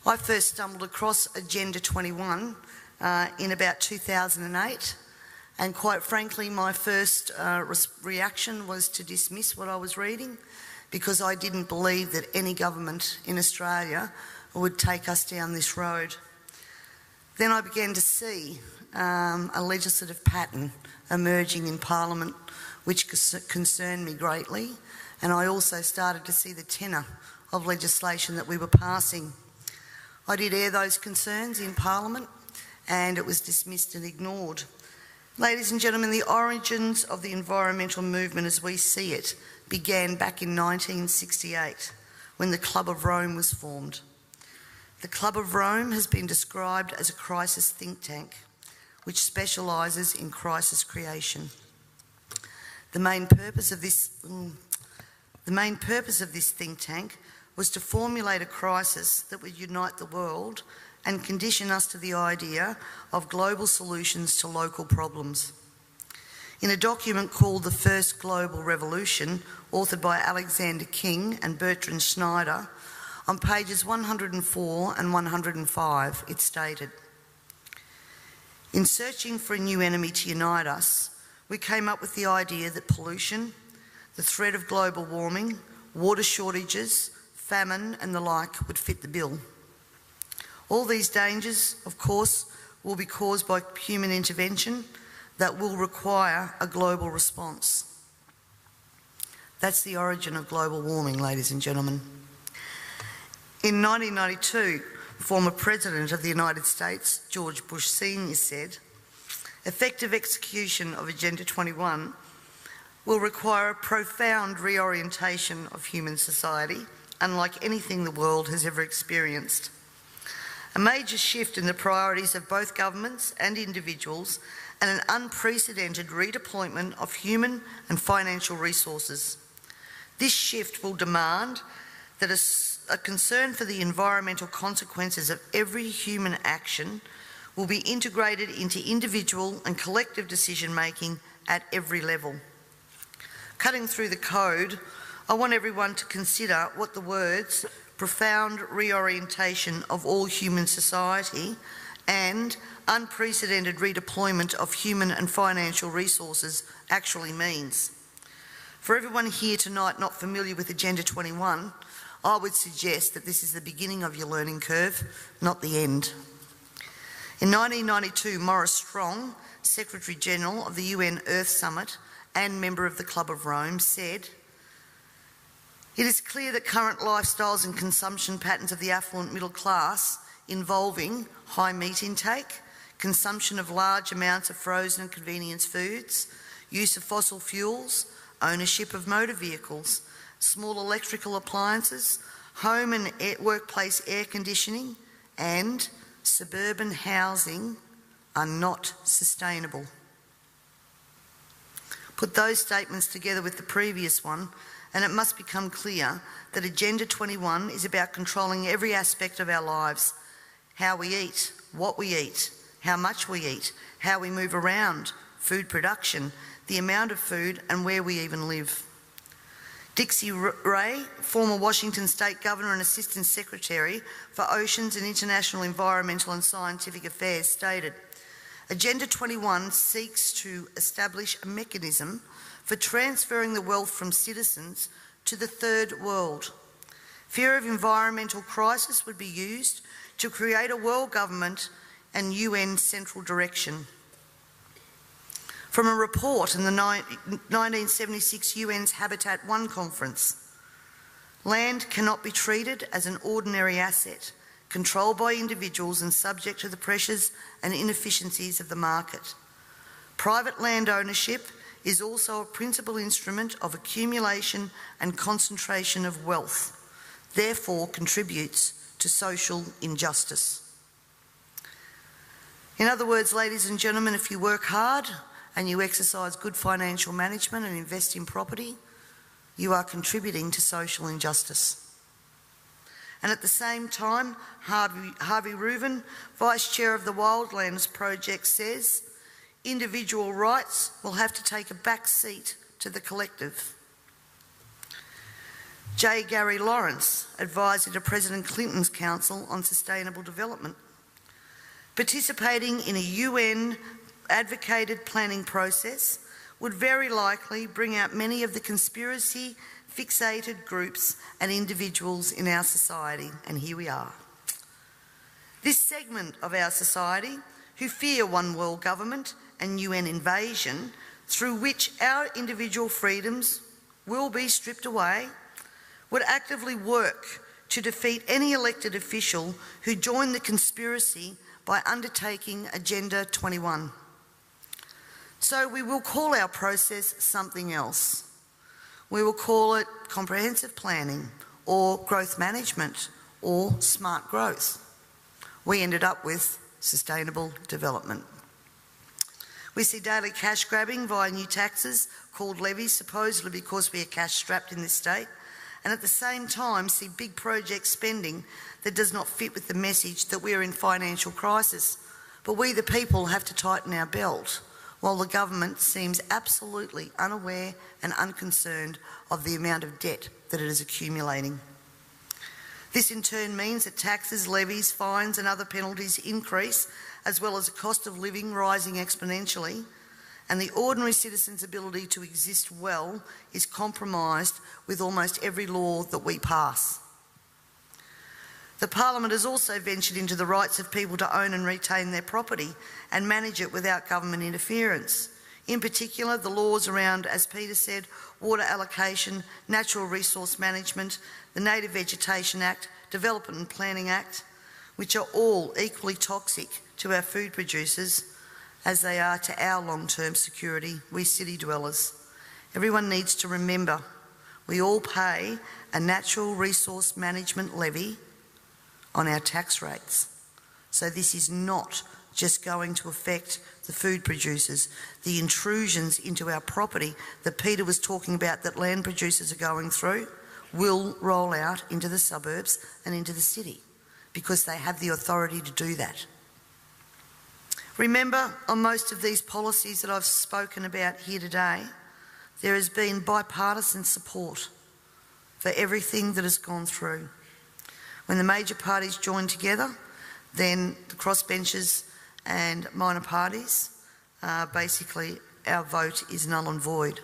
I first stumbled across Agenda 21 in about 2008, and quite frankly my first reaction was to dismiss what I was reading, because I didn't believe that any government in Australia would take us down this road. Then I began to see a legislative pattern emerging in Parliament which concerned me greatly, and I also started to see the tenor of legislation that we were passing. I did air those concerns in Parliament, and it was dismissed and ignored. Ladies and gentlemen, the origins of the environmental movement as we see it began back in 1968, when the Club of Rome was formed. The Club of Rome has been described as a crisis think tank, which specialises in crisis creation. The main purpose of this think tank was to formulate a crisis that would unite the world and condition us to the idea of global solutions to local problems. In a document called The First Global Revolution, authored by Alexander King and Bertrand Schneider, on pages 104 and 105, it stated, "In searching for a new enemy to unite us, we came up with the idea that pollution, the threat of global warming, water shortages, famine and the like would fit the bill. All these dangers, of course, will be caused by human intervention that will require a global response." That's the origin of global warming, ladies and gentlemen. In 1992, the former President of the United States, George Bush Sr., said, "Effective execution of Agenda 21 will require a profound reorientation of human society, unlike anything the world has ever experienced. A major shift in the priorities of both governments and individuals, and an unprecedented redeployment of human and financial resources. This shift will demand that a concern for the environmental consequences of every human action will be integrated into individual and collective decision-making at every level." Cutting through the code, I want everyone to consider what the words "profound reorientation of all human society" and "unprecedented redeployment of human and financial resources" actually means. For everyone here tonight not familiar with Agenda 21, I would suggest that this is the beginning of your learning curve, not the end. In 1992, Maurice Strong, Secretary General of the UN Earth Summit and member of the Club of Rome, said, "It is clear that current lifestyles and consumption patterns of the affluent middle class, involving high meat intake, consumption of large amounts of frozen and convenience foods, use of fossil fuels, ownership of motor vehicles, small electrical appliances, home and workplace air conditioning, and suburban housing are not sustainable." Put those statements together with the previous one, and it must become clear that Agenda 21 is about controlling every aspect of our lives: how we eat, what we eat, how much we eat, how we move around, food production, the amount of food, and where we even live. Dixie Ray, former Washington State Governor and Assistant Secretary for Oceans and International Environmental and Scientific Affairs, stated, "Agenda 21 seeks to establish a mechanism for transferring the wealth from citizens to the third world. Fear of environmental crisis would be used to create a world government and UN central direction." From a report in the 1976 UN's Habitat 1 conference, "Land cannot be treated as an ordinary asset, controlled by individuals and subject to the pressures and inefficiencies of the market. Private land ownership is also a principal instrument of accumulation and concentration of wealth, therefore contributes to social injustice." In other words, ladies and gentlemen, if you work hard and you exercise good financial management and invest in property, you are contributing to social injustice. And at the same time, Harvey Reuven, Vice Chair of the Wildlands Project, says individual rights will have to take a back seat to the collective. J. Gary Lawrence, advisor to President Clinton's Council on Sustainable Development. Participating in a UN-advocated planning process would very likely bring out many of the conspiracy-fixated groups and individuals in our society, and here we are. This segment of our society, who fear one world government and UN invasion, through which our individual freedoms will be stripped away, would actively work to defeat any elected official who joined the conspiracy by undertaking Agenda 21. So we will call our process something else. We will call it comprehensive planning or growth management or smart growth. We ended up with sustainable development. We see daily cash grabbing via new taxes called levies, supposedly because we are cash strapped in this state, and at the same time see big project spending that does not fit with the message that we are in financial crisis. But we the people have to tighten our belt, while the government seems absolutely unaware and unconcerned of the amount of debt that it is accumulating. This in turn means that taxes, levies, fines and other penalties increase, as well as the cost of living rising exponentially, and the ordinary citizen's ability to exist well is compromised with almost every law that we pass. The Parliament has also ventured into the rights of people to own and retain their property and manage it without government interference. In particular, the laws around, as Peter said, water allocation, natural resource management, the Native Vegetation Act, Development and Planning Act, which are all equally toxic to our food producers as they are to our long-term security, we city dwellers. Everyone needs to remember we all pay a natural resource management levy on our tax rates. So this is not just going to affect the food producers. The intrusions into our property that Peter was talking about that land producers are going through will roll out into the suburbs and into the city because they have the authority to do that. Remember, on most of these policies that I've spoken about here today, there has been bipartisan support for everything that has gone through. When the major parties join together, then the crossbenchers and minor parties, basically our vote is null and void.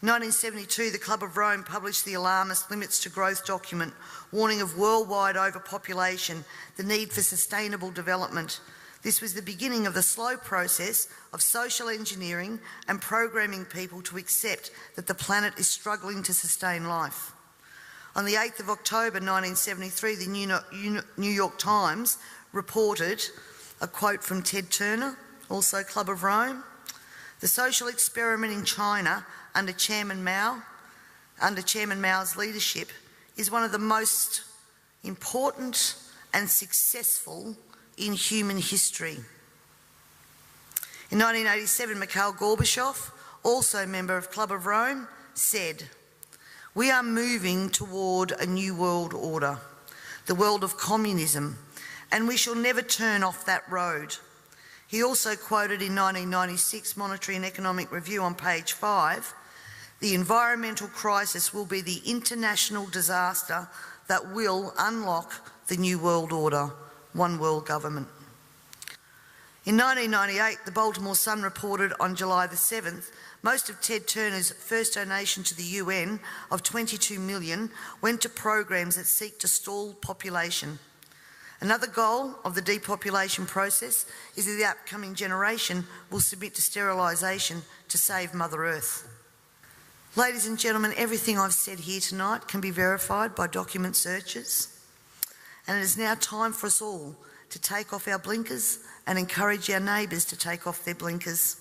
In 1972, the Club of Rome published the alarmist Limits to Growth document, warning of worldwide overpopulation, the need for sustainable development. This was the beginning of the slow process of social engineering and programming people to accept that the planet is struggling to sustain life. On the 8th of October 1973, the New York Times reported a quote from Ted Turner, also Club of Rome. The social experiment in China under Chairman Mao's leadership is one of the most important and successful in human history. In 1987, Mikhail Gorbachev, also a member of Club of Rome, said, "We are moving toward a new world order, the world of communism, and we shall never turn off that road." He also quoted in 1996 Monetary and Economic Review on page 5, "The environmental crisis will be the international disaster that will unlock the new world order, one world government." In 1998, the Baltimore Sun reported on July the 7th, most of Ted Turner's first donation to the UN of $22 million went to programs that seek to stall population. Another goal of the depopulation process is that the upcoming generation will submit to sterilisation to save Mother Earth. Ladies and gentlemen, everything I've said here tonight can be verified by document searches, and it is now time for us all to take off our blinkers and encourage our neighbours to take off their blinkers.